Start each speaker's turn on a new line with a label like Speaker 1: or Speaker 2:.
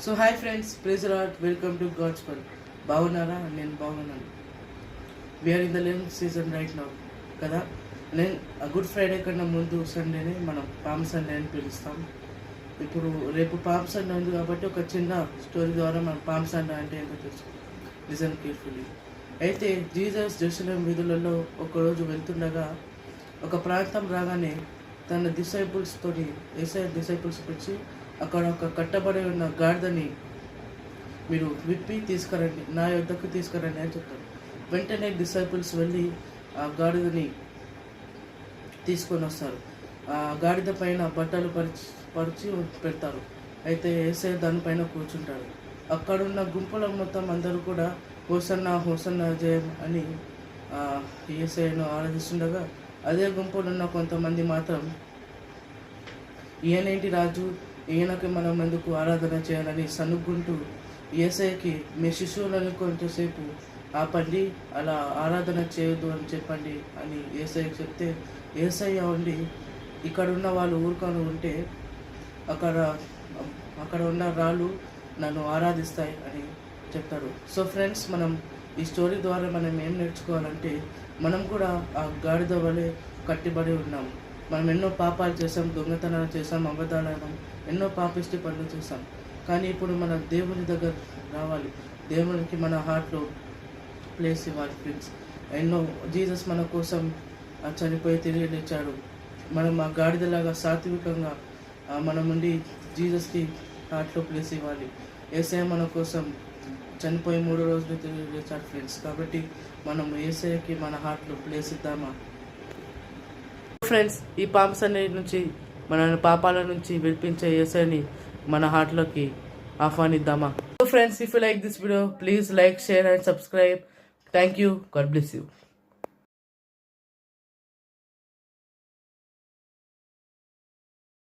Speaker 1: So hi friends, praise Lord, welcome to gospel. బాగున్నారా? నేను బాగున్నాను. We are in the eleventh season right now కదా. నేను good Friday కన్నా ముందు సండేనే మనం పామ్ సండే అని పిలుస్తాం. ఇప్పుడు రేపు పామ్ సండే ఉంది కాబట్టి ఒక చిన్న స్టోరీ ద్వారా మనం పామ్ సండే అంటే ఏంటో తెలుసుకుందాం. Listen carefully. అయితే జీసస్ జెరూసలేం వీధులలో ఒకరోజు వెళ్తుండగా ఒక ప్రాంతం రాగానే తన డిసైపుల్స్తోని యేసయ్య డిసైపుల్స్ వచ్చి అక్కడ ఒక కట్టబడి ఉన్న గాడిదని మీరు విప్పి తీసుకురండి, నా యొద్దకు తీసుకురండి అని చెప్తారు. వెంటనే డిసైపుల్స్ వెళ్ళి ఆ గాడిదని తీసుకొని వస్తారు. ఆ గాడిద పైన బట్టలు పరిచి పెడతారు. అయితే యేసయ్య దానిపైన కూర్చుంటాడు. అక్కడున్న గుంపుల మొత్తం అందరూ కూడా హోసన్నా హోసన్నా జయం అని యేసయ్యను ఆరాధిస్తుండగా, అదే గుంపులో ఉన్న కొంతమంది మాత్రం ఈయనేంటి రాజు, ఈయనకి మనం ఎందుకు ఆరాధన చేయాలని సనుక్కుంటూ యేసయ్యకి మీ శిశువులను కొంచెంసేపు ఆపండి, అలా ఆరాధన చేయొద్దు అని చెప్పండి అని యేసయ్యకి చెప్తే, యేసయ్య ఉండి ఇక్కడ ఉన్న వాళ్ళు ఊరుకొని ఉంటే అక్కడ ఉన్న రాళ్ళు నన్ను ఆరాధిస్తాయి అని చెప్తాడు. సో ఫ్రెండ్స్, మనం ఈ స్టోరీ ద్వారా మనం ఏం నేర్చుకోవాలంటే, మనం కూడా ఆ గాడిద వలె కట్టిబడి ఉన్నాం. మనం ఎన్నో పాపాలు చేసాం, దొంగతనాలు చేసాం, అబద్ధాలు, ఎన్నో పాపిష్టి పనులు చేసాం. కానీ ఇప్పుడు మన దేవుని దగ్గర రావాలి, దేవునికి మన హార్ట్లో ప్లేస్ ఇవ్వాలి ఫ్రెండ్స్. ఎన్నో జీసస్ మన కోసం చనిపోయి తిరిగి లేచాడు. మనం ఆ గాడిదలాగా సాత్వికంగా మనం ఉండి జీసస్కి హార్ట్లో ప్లేస్ ఇవ్వాలి. యేసయ్య మన కోసం చనిపోయి 3 రోజులు తిరిగి లేచాడు ఫ్రెండ్స్. కాబట్టి మనం యేసయ్యకి మన హార్ట్లో ప్లేస్ ఇద్దామా ఫ్రెండ్స్? ఈ పామ్ సండే నుంచి మన పాపాల నుంచి విడిపించే యేసయ్యని మన హార్ట్లోకి ఆహ్వానిద్దామా? So friends, if you like this video, please like, share and subscribe. Thank you. God bless you.